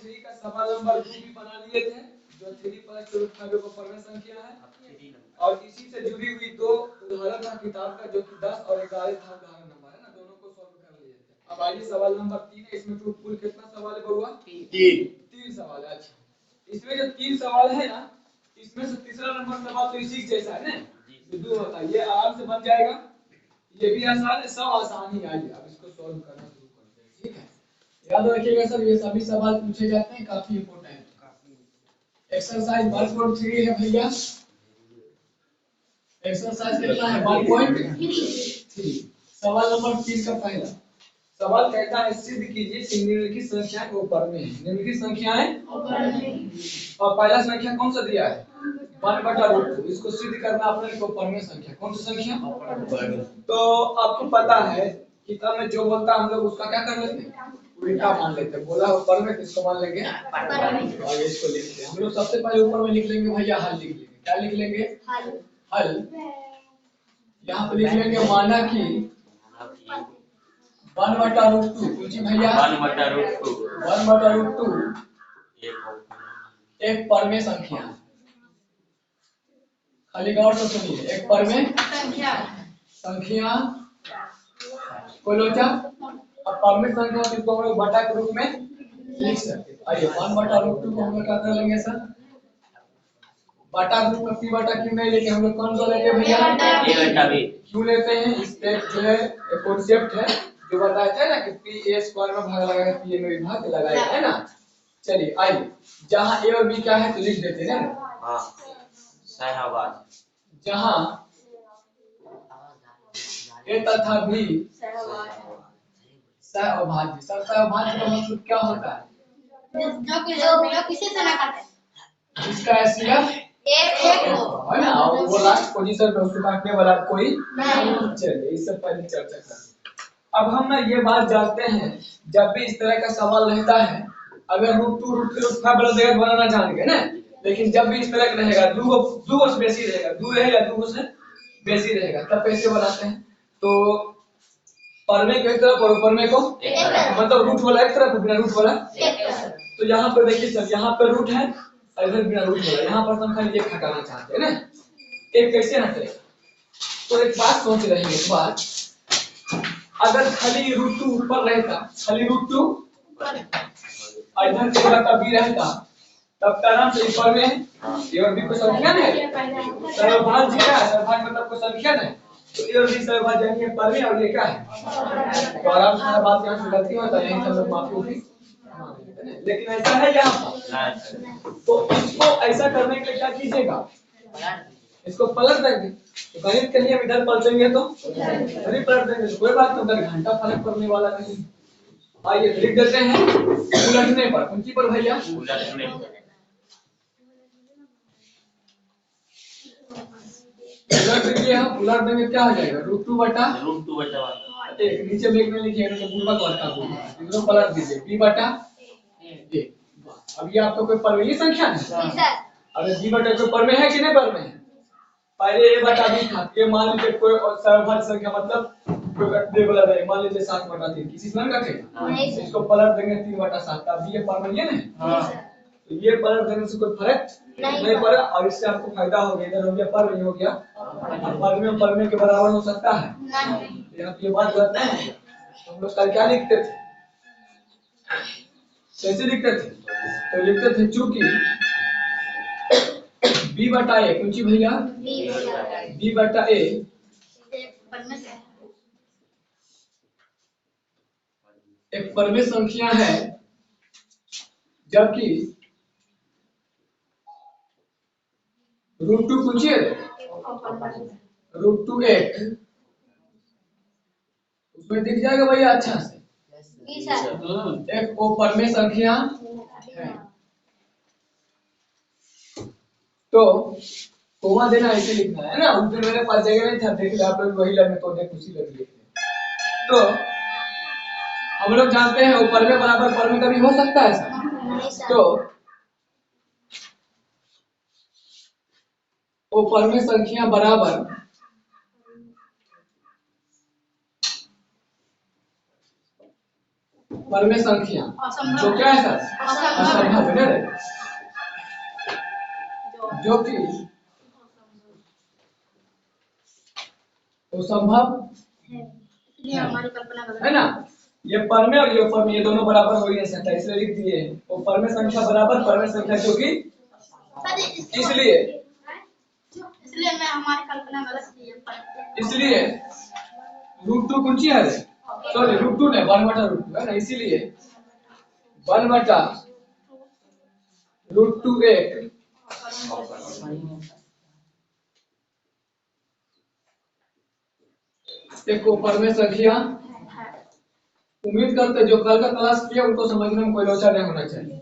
3 का सवाल नंबर 2 भी बना लिए थे, जो 3 प्लस रूट 5 को परमेय संख्या है, और इसी से जुड़ी हुई दो उदाहरण था किताब का, जो कि 10 और 11 था उदाहरण नंबर है ना, दोनों को सॉल्व कर लिए थे। अब आइए सवाल नंबर 3 है, इसमें कुल कितना सवाल है बउआ? 3 सवाल है। अच्छा, इसमें जो 3 सवाल है ना, इसमें से तीसरा नंबर सवाल तो इसी जैसा है ना, दो होता है, ये आराम से बन जाएगा, ये भी आसान है, सब आसान ही। आइए अब इसको सॉल्व करना शुरू करते हैं, ठीक है। याद रखिएगा सर, ये सभी सवाल पूछे जाते हैं, काफी इंपॉर्टेंट है। एक्सरसाइज 1.3 है भैया, एक्सरसाइज कितना है? 1.3। सवाल नंबर 3 का पहला सवाल कहता है, सिद्ध कीजिए कि निम्नलिखित संख्या के ऊपर में है। निम्नलिखित संख्याएं ऊपर में, और पहला संख्या कौन सा दिया है? 1/√2। इसको सिद्ध करना अपने को ऊपर में संख्या, कौन सी संख्या? तो आपको पता है किताब में जो बोलता है हम लोग उसका क्या कर लेते हैं? उल्टा मान लेते हैं। बोला ऊपर में, किसको मान लेंगे? और इसको लिखते हैं हम लोग। सबसे पहले ऊपर में लिख लेंगे भैया, हल लिख लेंगे। क्या लिख लेंगे? हल। यहाँ पे लिख लेंगे माना कि 1/√2 पूछिए भैया, 1/√2 एक परमेय संख्या है। खाली गौर से सुनिए, एक परमेय संख्या कोलोचा। अब परमेय संख्या को हम लोग बटा के रूप में लिख सकते हैं। आइए 1/√2 को हम लोग क्या कर लेंगे सर? बटा रूप में p बटा q नहीं लेके हम लोग कौन सा लेंगे भैया? क्यों लेते हैं? इस पे जो है कॉन्सेप्ट है जो बताया था ना कि p a स्क्वायर में भाग लगाएगा, p a में भी भाग लगाएगा, है ना। चलिए आइए, जहां a और b क्या है तो लिख देते हैं ना। हां, सहअभाज्य। जहां a तथा b सहअभाज्य। सहअभाज्य का मतलब क्या होता है? जो किसी से ना काटे, इसका सिर्फ एक है ना, और वो लास्ट पोजीशन पे उसको काटने वाला कोई नहीं। चलिए इससे पहले चर्चा करते। अब हम ना ये बात जानते हैं, जब भी इस तरह का सवाल रहता है, अगर √2 √3 बड़ा देगा बनाना जानेंगे ना, लेकिन जब भी इस तरह का रहेगा, दो से बेसी रहेगा, दो रहेगा, दो से बेसी रहेगा, तब कैसे बनाते हैं? तो परमेय को एक तरफ और परमेय को मतलब रूट वाला एक तरफ, बिना रूट वाला एक तरफ। तो यहाँ पर देखिए सर, यहाँ पर रूट है, इधर बिना रूट वाला, यहाँ पर हम खाली एक हटाना चाहते हैं ना। एक कैसे हटेगा? तो एक बात सोच रहे हैं, एक बात, अगर खाली √2 ऊपर रहता, खाली √2 इधर से बटा b रहता, तब का नाम से ऊपर में a और b को संख्या है, सर्वभाज्य क्या है? सर्वभाज्य मतलब को संख्या है, तो a और b सर्वभाज्य है परमेय, और ये क्या है? तो आराम से बात यहाँ से गलती होता है, हम लोग माफी होगी, लेकिन ऐसा है यहाँ पर। तो इसको ऐसा करने के लिए क्या कीजिएगा? इसको पलट देंगे, तो गणित के लिए इधर पलटेंगे तो इधर पलट देंगे, तो कोई बात नहीं, उधर घंटा फर्क पड़ने वाला नहीं। आइए लिख देते हैं उलटने पर, कौन सी पर भैया? उलटने। उलट दीजिए, हम उलट देंगे, क्या हो जाएगा? √2 बटा एक, नीचे में एक में लिखिएगा तो पूर्वक वर्ग का होगा, इधर पलट दीजिए p बटा a। अब ये आपको कोई परमेय संख्या है? अरे b बटा कोई परमेय है कि नहीं परमेय है? पहले a बटा b था, ये मान लीजिए कोई सर्वभाज्य संख्या, मतलब कोई रखने वाला नहीं, मान लीजिए 7/3, किसी से नहीं रखेगा, इसको पलट देंगे 3/7, तब ये परमेय है ना। हां, तो ये पलट देने से कोई फर्क नहीं पड़ा, और इससे आपको फायदा हो गया, इधर हो गया परमेय हो गया, और परमेय के बराबर हो सकता है नहीं। यहाँ ये बात गलत है। हम लोग कल क्या लिखते थे? कैसे लिखते थे? तो लिखते थे चूंकि b बटा a, कुछ भैया b बटा a एक परमेय संख्या है, जबकि √2 पूछिए, √2 एक उसमें दिख जाएगा भैया अच्छा से, एक वो परमेय संख्या है। तो कोमा देना ऐसे लिखना है ना, उस दिन मेरे पास जगह नहीं था, देख लिया आप लोग, वही लगे तो देख उसी लगे। तो हम लोग जानते हैं ऊपर में बराबर परमेय कभी हो सकता है सर? तो वो परमेय संख्या बराबर परमेय संख्या जो क्या है सर असंभव है ना, जो कि असंभव है ना। ये परमेय और ये परमेय ये दोनों बराबर हो ही नहीं सकता, इसलिए लिख दिए हैं वो परमेय संख्या बराबर परमेय संख्या जो कि इसलिए मैं हमारी कल्पना गलत की है, इसलिए √2 कुंची है, सॉरी √2 नहीं 1/√2 है ना, इसीलिए 1/√2 एक परमेय संख्या। उम्मीद करते जो कल का क्लास किया उनको समझने में कोई लोचा नहीं होना चाहिए,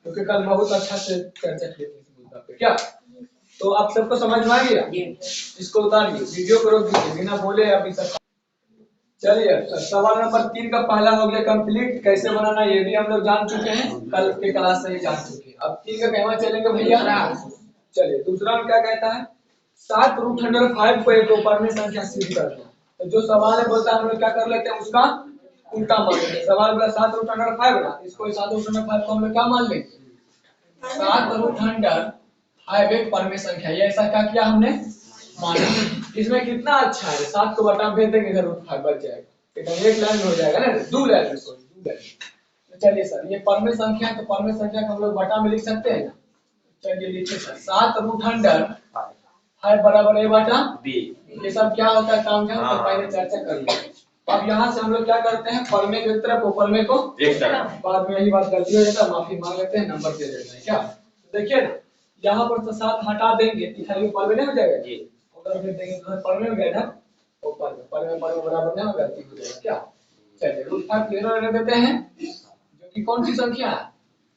क्योंकि कल बहुत अच्छा से चर्चा की थी इस मुद्दा पे। क्या तो आप सबको समझ में आ गया? इसको उतारिए, वीडियो को रोक दीजिए, बिना बोले अभी तक। चलिए सवाल नंबर 3 का पहला हो गया कंप्लीट, कैसे बनाना ये भी हम लोग जान चुके हैं, कल के क्लास से ही जान चुके हैं। अब 3 का कहवा चलेंगे भैया। चलिए दूसरा क्या कहता है, 7√5 को एक परमेय संख्या सिद्ध करना। तो जो सवाल है बोलता है हम लोग क्या कर लेते हैं उसका उल्टा मान लेते हैं। सवाल बोला 7√5 ना, इसको 7√5 को हम लोग क्या मान लेंगे 7√5 एक परमेय संख्या। ये ऐसा क्या किया हमने माना। इसमें कितना अच्छा है, 7 को बटा में भेज देंगे इधर √5 बच जाएगा, इधर एक लाइन में हो जाएगा ना, दो लाइन में सॉरी दो लाइन। चलिए सर ये परमेय संख्या है, तो परमेय संख्या को हम लोग बटा में लिख सकते हैं ना। चलिए लिखिए सर 7√5 बराबर a बटा b। ये सब क्या होता है काम क्या तो पहले चर्चा कर लिया। अब यहाँ से हम लोग क्या करते हैं परमेय की तरफ परमेय को एक तरफ, बाद में यही बात गलती हो जाता है माफी मांग लेते हैं, नंबर दे देते हैं। क्या देखिए ना यहाँ पर तो 7 हटा देंगे इधर परमेय नहीं हो जाएगा जी, उधर भेज देंगे तो परमेय हो गया ना, ऊपर परमेय बराबर नहीं गलती हो जाएगा। क्या चलिए √5 क्लियर रहने देते हैं, जो कि कौन सी संख्या है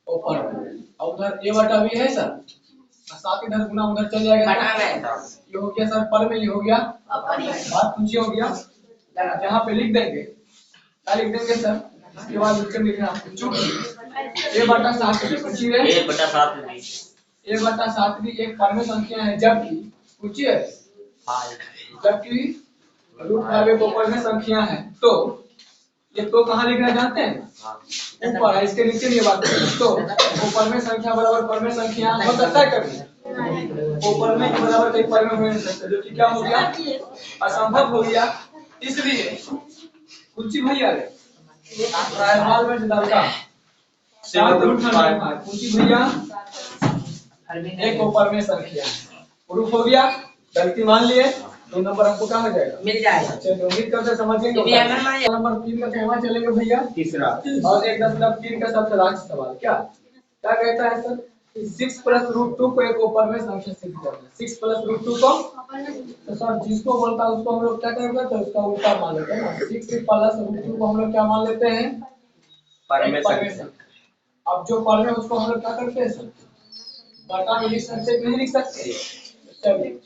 ऊपर, और उधर a बटा b है सर, 7 इधर गुना उधर चल जाएगा, ये हो गया सर परमेय, ये हो गया बात पूछिए हो गया। यहाँ पे लिख देंगे क्या लिख देंगे सर, इसके बाद लिख लिखना चूंकि a बटा 7 पूछिए a बटा 7 भी एक परमेय संख्या है, जबकि पूछिए जबकि √5 एक परमेय संख्या है, तो ये तो कहाँ लिखना चाहते हैं ऊपर है, इसके नीचे नहीं बात करें। तो वो परमेय संख्या बराबर परमेय संख्या हो सकता है कभी वो परमेय के बराबर कहीं परमेय हो नहीं सकता, जो कि क्या हो गया असंभव हो गया। इसलिए कुछ भैया रे सवाल में डालता 7√5 कुछ भैया एक परमेय संख्या प्रूफ हो गया, गलती मान लिए 2 नंबर हमको कहाँ हो जाएगा मिल जाएगा। चलिए उम्मीद करते समझेंगे। नंबर 3 का कहवा चलेंगे भैया तीसरा, और 1.3 का सबसे लास्ट सवाल क्या कहता है सर 6 + √2 को एक परमेय संख्या सिद्ध करना। 6 + √2 को तो सर जिसको बोलता है उसको हम लोग क्या करते हैं, तो उसका उल्टा मान लेते हैं ना। 6 + √2 को हम लोग क्या मान लेते हैं परमेय संख्या। अब जो परमेय उसको हम लोग क्या करते हैं सर बटा में लिख सकते नहीं लिख सकते। चलिए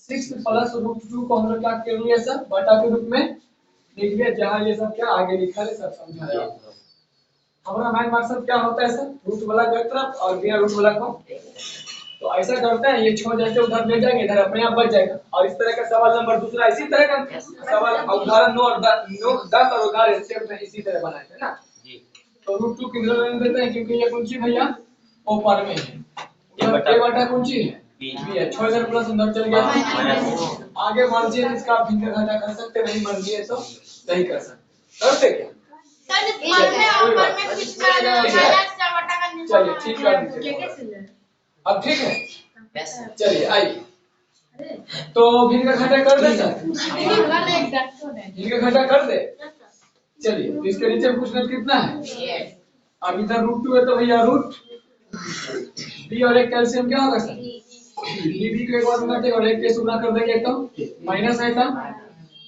6 + √2 को हम लोग क्या कर लिए सर बटा के रूप में लिख लिया, जहाँ ये सब क्या आगे लिखा है सब समझाया। हमारा मेन मकसद क्या होता है सर रूट वाला को एक तरफ और बिना रूट वाला को, तो ऐसा करते हैं ये 6 जैसे उधर ले जाएंगे इधर अपने आप बच जाएगा। और इस तरह का सवाल नंबर दूसरा इसी तरह का सवाल उदाहरण 9 और 10 और उदाहरण सेम इसी तरह बनाए थे ना। तो √2 किधर रहने देते हैं क्योंकि ये कुंची भैया ऊपर में है, ये बटा कुंची है बी है, 6 इधर प्लस उधर चल गया। आगे मर्जी है इसका भिन्न घटा कर सकते, नहीं मर्जी है तो नहीं कर सकते। करते क्या चलिए ठीक कर दीजिए अब ठीक है। चलिए आइए तो भिन्न घटा कर दे सर, भिन्न घटा कर दे। चलिए तो इसके नीचे पूछना कितना है, अब इधर √2 है तो भैया रूट बी और एक कैल्शियम क्या होगा सर बी को एक बार गुना और एक के गुना कर देंगे तो माइनस है था,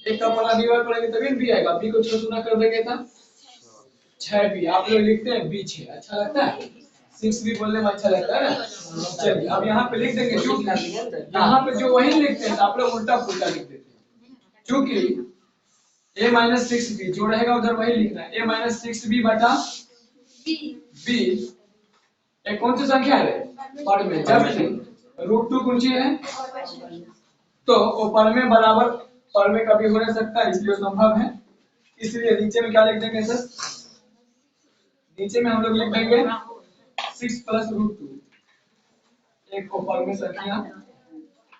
एक का पहला डिवाइड करेंगे तभी बी आएगा, बी को 6 गुना कर देंगे तो 6 बी। आप लोग लिखते हैं बी 6 अच्छा लगता है, 6 भी बोलने में अच्छा लगता है ना। चलिए अब यहाँ पे लिख देंगे क्योंकि यहाँ पे जो वही लिखते हैं तो आप लोग उल्टा पुल्टा लिख देते हैं, क्योंकि a - 6b जो रहेगा उधर वही लिखना है a - 6b बटा b। एक कौन सी संख्या है परमेय, जबकि √2 कुंची है तो वो परमेय बराबर परमेय कभी हो नहीं सकता, इसलिए संभव है। इसलिए नीचे में क्या लिख देंगे सर नीचे में हम लोग लिख देंगे 6 + √2 एक को में संख्या।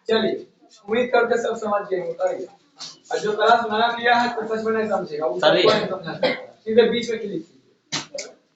चलिए उम्मीद करके सब समझ गए होता है। और जो क्लास नया किया है तो सच में नहीं समझेगा, वो सीधे बीच में क्लिक